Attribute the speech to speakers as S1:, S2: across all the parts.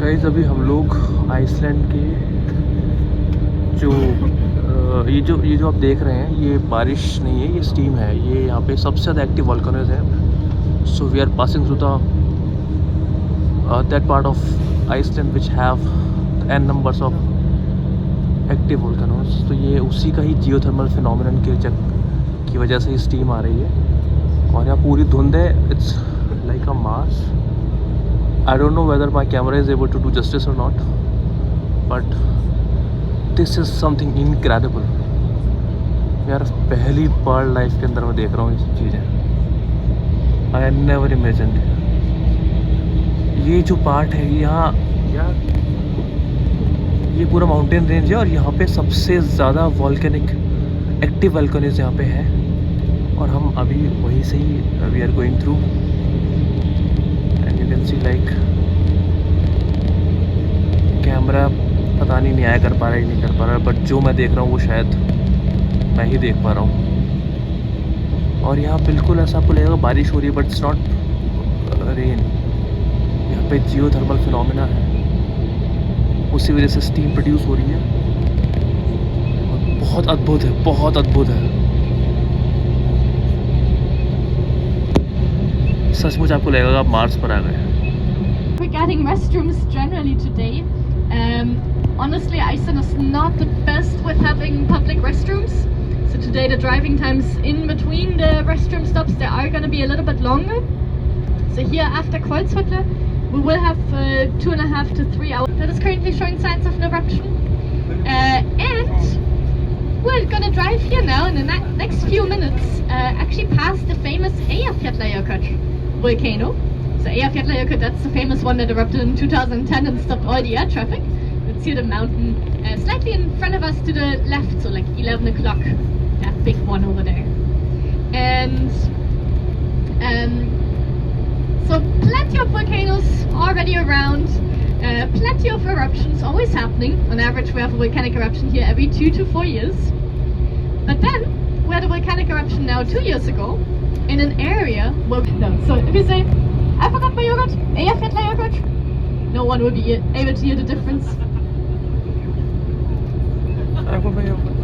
S1: Guys अभी हम लोग आइसलैंड के जो ये जो आप देख रहे हैं ये बारिश नहीं है, ये स्टीम है। ये यहाँ पे सबसे ज़्यादा एक्टिव वॉल्केनोज हैं। So we are passing through the that part of Iceland which have an numbers of active volcanoes. तो ये उसी का ही जियोथर्मल फिनोमिनन की वजह से ये स्टीम आ रही है। और यहाँ पूरी धुंध है, it's like a mass. I don't know whether my camera is able to do justice or not, but this is something incredible. यार पहली बार लाइफ के अंदर मैं देख रहा हूँ ये चीज़ें। I never imagined. ये जो पार्ट है यहाँ यार, ये पूरा माउंटेन रेंज है और यहाँ पे सबसे ज़्यादा वॉल्केनिक एक्टिव वॉल्केनोज यहाँ पे है। और हम अभी वहीं से ही we are going through. You can see like camera पता नहीं आया कर पा रहा है नहीं कर पा रहा है, बट जो मैं देख रहा हूँ वो शायद मैं ही देख पा रहा हूँ। और यहाँ बिल्कुल ऐसा आपको लगेगा बारिश हो रही है, बट इट्स नॉट रेन। यहाँ पे जियोथर्मल फिनोमेना है, उसी वजह से स्टीम प्रोड्यूस हो रही है। और बहुत अद्भुत है, बहुत अद्भुत है। सचमुच आपको लगेगा आप मार्स पर आ गए।
S2: Regarding restrooms generally today, honestly Iceland is not the best with having public restrooms. So today the driving times in between the restroom stops, they are going to be a little bit longer. So here after Kreuzhütte we will have 2.5 to 3 hours. That is currently showing signs of an eruption. And we're going to drive here now in the next few minutes actually past the famous Eyjafjallajökull volcano. So Eyjafjallajökull, that's the famous one that erupted in 2010 and stopped all the air traffic. Let's see the mountain slightly in front of us to the left, so like 11 o'clock, that big one over there. And so plenty of volcanoes already around, plenty of eruptions always happening. On average we have a volcanic eruption here every 2 to 4 years. But then we had a volcanic eruption now 2 years ago in an area where so if you say I forgot my yogurt, Eyjafjallajökull, no one will be able to hear the difference.
S1: I forgot my yogurt.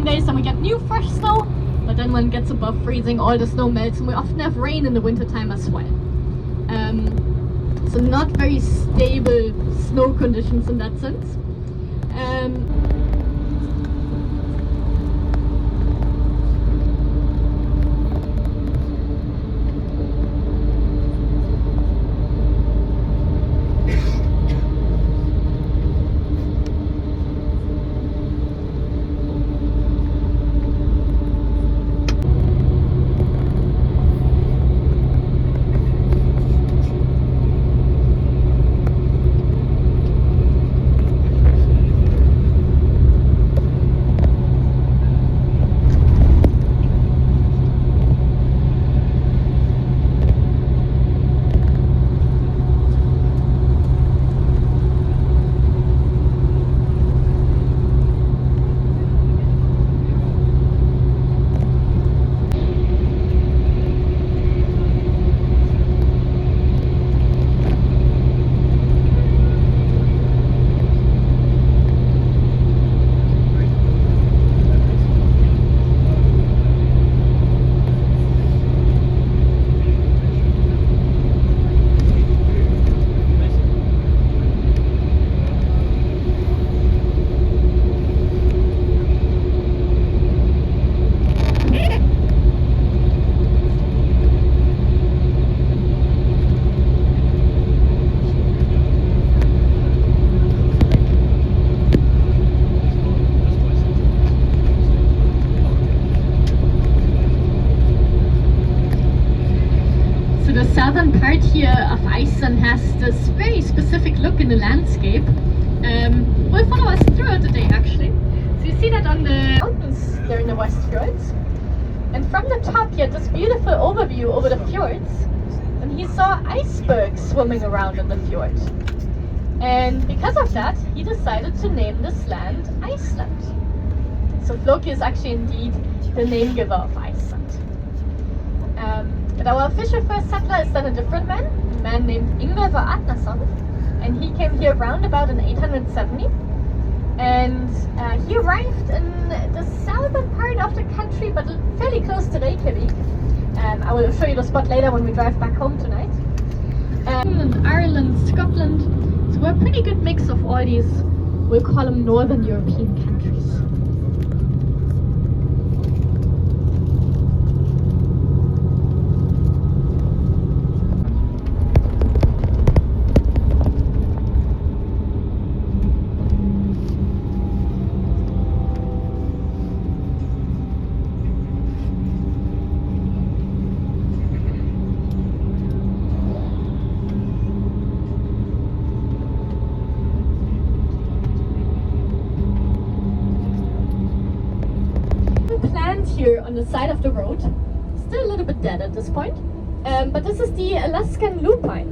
S2: Days and we get new fresh snow, but then when it gets above freezing all the snow melts and we often have rain in the winter time as well. So not very stable snow conditions in that sense. southern part here of Iceland has this very specific look in the landscape. Will follow us throughout the day actually. So you see that on the mountains there in the west fjords. And from the top you had this beautiful overview over the fjords. And he saw icebergs swimming around in the fjord. And because of that, he decided to name this land Iceland. So Floki is actually indeed the name giver of Iceland. But our official first settler is then a different man, a man named Ingvar Atnason, and he came here round about in 870. And he arrived in the southern part of the country, but fairly close to Reykjavik. I will show you the spot later when we drive back home tonight. And Ireland, Scotland, so we're a pretty good mix of all these, we'll call them Northern European countries. Here on the side of the road, still a little bit dead at this point, but this is the Alaskan lupine,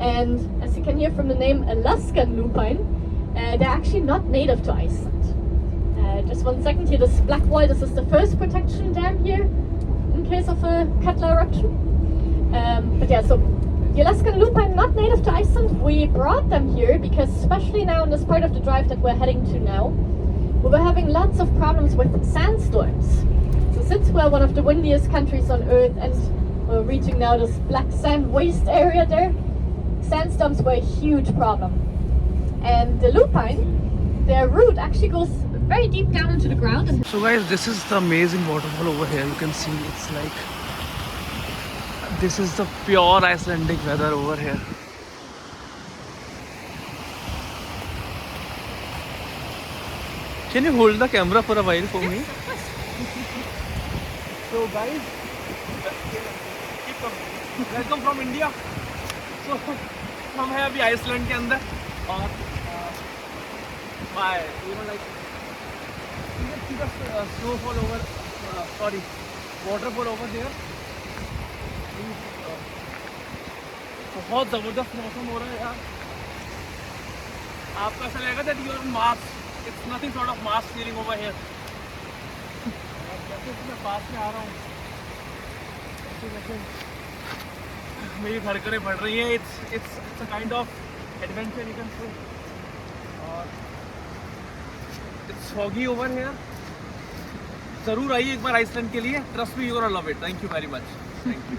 S2: and as you can hear from the name Alaskan lupine, they're actually not native to Iceland. Just 1 second here, this black wall, this is the first protection dam here in case of a Katla eruption. But yeah, so the Alaskan lupine not native to Iceland. We brought them here because especially now in this part of the drive that we're heading to now, we were having lots of problems with sandstorms. So since we're one of the windiest countries on earth and we're reaching now this black sand waste area there, sandstorms were a huge problem. And the lupine, their root actually goes very deep down into the ground. And
S1: so guys, this is the amazing waterfall over here. You can see it's like, this is the pure Icelandic weather over here. Can you hold the camera for a while for me? So guys, keep coming. Welcome from India. So हम हैं अभी Iceland के अंदर और like you can see the snowfall over, sorry, waterfall over there. बहुत ज़बरदस्त मौसम हो रहा है यार. आपको ऐसा लगेगा that you are on Mars. It's nothing sort of Mars feeling over here. जैसे मैं पास में आ रहा हूँ, जैसे मेरी धड़कनें बढ़ रही हैं. It's a kind of adventure you can say. और it's foggy over here. ज़रूर आइए एक बार आइसलैंड के लिए. Trust me, you're gonna love it. Thank you very much. Thank you.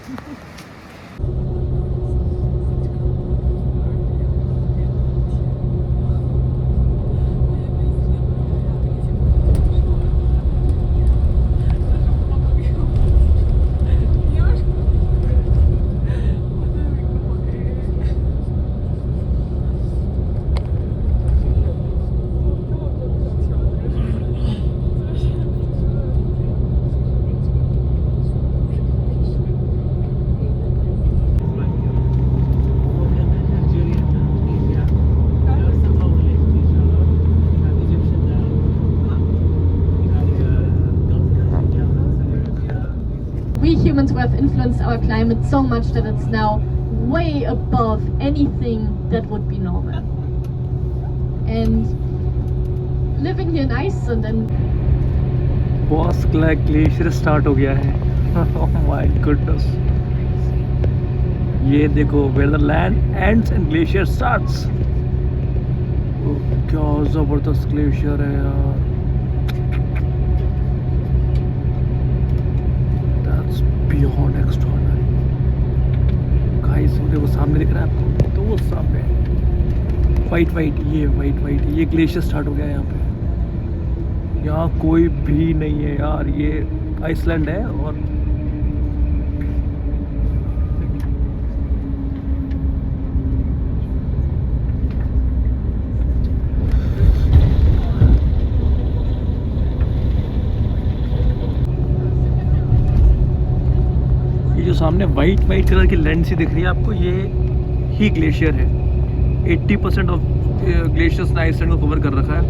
S2: Humans who have influenced our climate so much that it's now way above anything that would be normal. And living here in Iceland and
S1: boss glacier start हो गया है. Oh my goodness. ये देखो, where the land ends and glacier starts. क्या ज़बरदस्त glacier है यार. Beyond extraordinary. Guys, वो सामने दिख रहा है आपको? तो वो सामने वाइट ये ग्लेशियर स्टार्ट हो गया है यहाँ पे. यहाँ कोई भी नहीं है यार. ये आइसलैंड है और सामने वाइट कलर की लैंड सी दिख रही है आपको, ये ही ग्लेशियर है। 80% ऑफ ग्लेशियर्स ने आइसलैंड को कवर कर रखा है।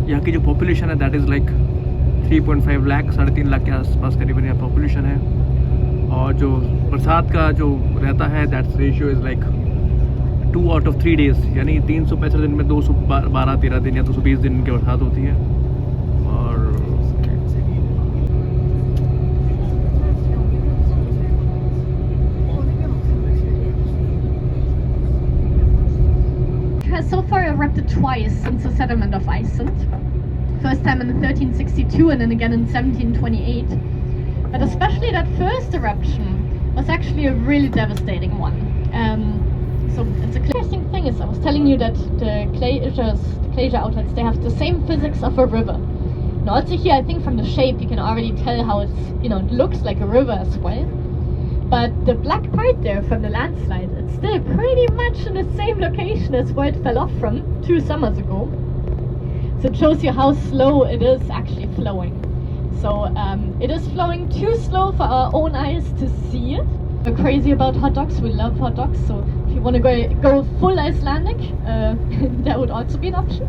S1: यहाँ की जो पॉपुलेशन है that is like 3.5 lakh, 3.5 lakh के आसपास करीबन यहाँ पॉपुलेशन है। और जो बरसात का जो रहता है that's ratio is like 2 out of 3 days, यानी 365 दिन में 212-13 दिन या 220 दिन की बरसात होती है। और
S2: has so far erupted twice since the settlement of Iceland. First time in 1362 and then again in 1728. But especially that first eruption was actually a really devastating one. So it's a interesting thing is I was telling you that the glacier outlets, they have the same physics of a river. Now also here I think from the shape you can already tell how it's, you know, it looks like a river as well. But the black part there from the landslide, it's still pretty much in the same location as where it fell off from 2 summers ago. So it shows you how slow it is actually flowing. So it is flowing too slow for our own eyes to see it. We're crazy about hot dogs, we love hot dogs, so if you want to go full Icelandic, that would also be an option.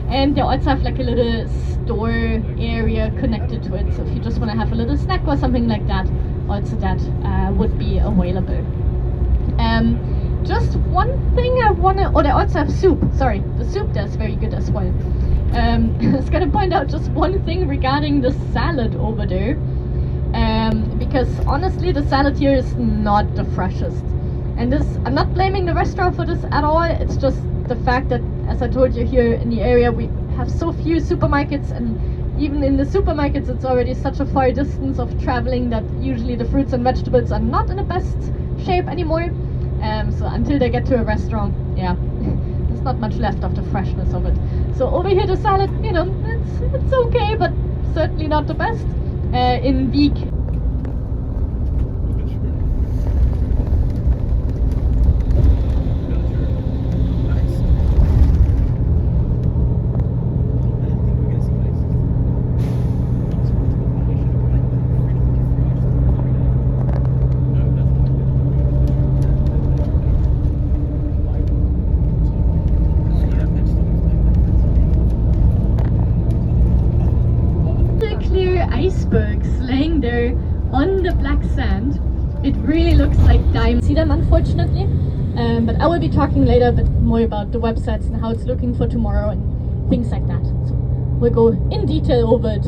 S2: And they also have like a little store area connected to it, so if you just want to have a little snack or something like that, also that would be available. Just one thing I wanna, oh, they also have soup, sorry, the soup there is very good as well. I was gonna point out just one thing regarding the salad over there, because honestly the salad here is not the freshest. And this, I'm not blaming the restaurant for this at all, it's just the fact that, as I told you, here in the area we have so few supermarkets, and even in the supermarkets it's already such a far distance of traveling that usually the fruits and vegetables are not in the best shape anymore. So until they get to a restaurant, yeah, there's not much left of the freshness of it. So over here the salad, you know, it's okay, but certainly not the best. In Vik, icebergs laying there on the black sand. It really looks like diamonds. See them, unfortunately, but I will be talking later a bit more about the websites and how it's looking for tomorrow and things like that. So we'll go in detail over it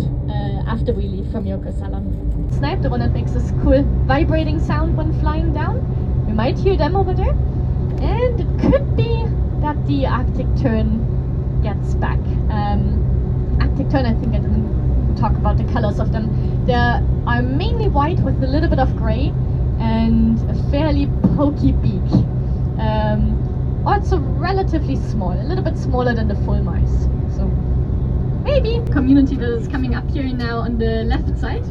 S2: after we leave from Yokosalan. Snipe, the one that makes this cool vibrating sound when flying down. We might hear them over there, and it could be that the Arctic tern gets back. Arctic tern, I think I didn't talk about the colors of them. They are mainly white with a little bit of grey and a fairly pokey beak. Also relatively small, a little bit smaller than the full mice. So maybe community that is coming up here now on the left side.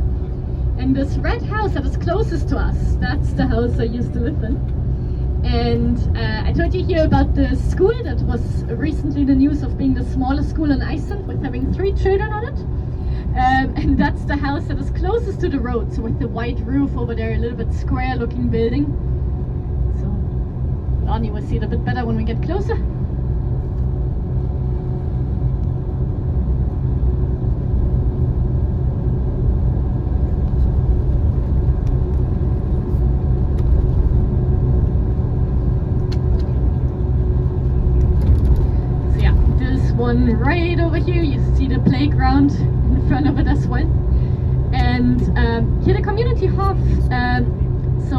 S2: And this red house that is closest to us, that's the house I used to live in. And I told you here about the school that was recently the news of being the smallest school in Iceland with having 3 children on it. And that's the house that is closest to the road, so with the white roof over there, a little bit square looking building. So Lonnie will see it a bit better when we get closer. So yeah, this one right over here, you see the playground in front of it as well. And here the community hall, so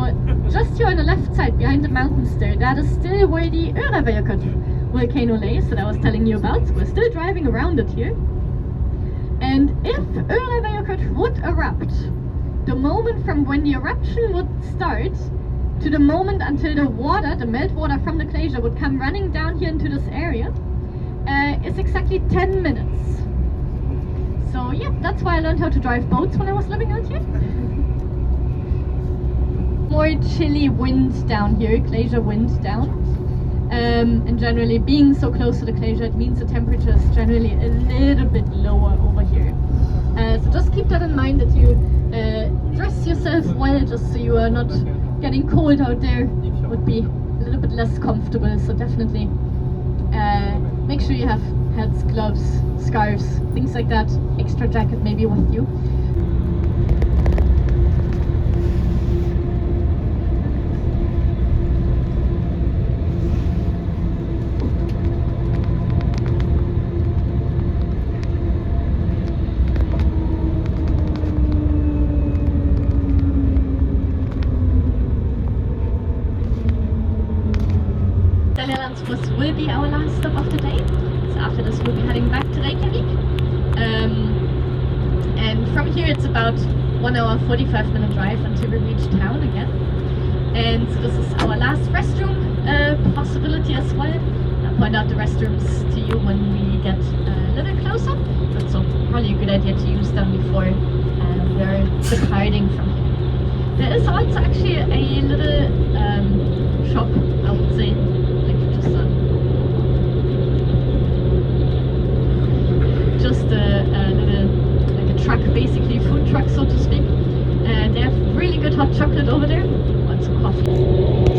S2: just here on the left side behind the mountains there, that is still where the Öræfajökull volcano lays that I was telling you about. So we're still driving around it here. And if Öræfajökull would erupt, the moment from when the eruption would start to the moment until the water, the meltwater from the glacier would come running down here into this area, is exactly 10 minutes. So yeah, that's why I learned how to drive boats when I was living out here. More chilly wind down here, glacier wind down. And generally being so close to the glacier, it means the temperature is generally a little bit lower over here. So just keep that in mind, that you dress yourself well, just so you are not getting cold out there would be a little bit less comfortable. So definitely make sure you have hats, gloves, scarves, things like that. Extra jacket maybe with you. Will be our last stop of the day. So after this we'll be heading back to Reykjavik. And from here it's about 1 hour 45-minute drive until we reach town again. And so this is our last restroom possibility as well. I'll point out the restrooms to you when we get a little closer. But so probably a good idea to use them before we're departing from here. There is also actually a little shop, I would say. Just a little, like a truck, basically food truck so to speak. They have really good hot chocolate over there. Want some coffee?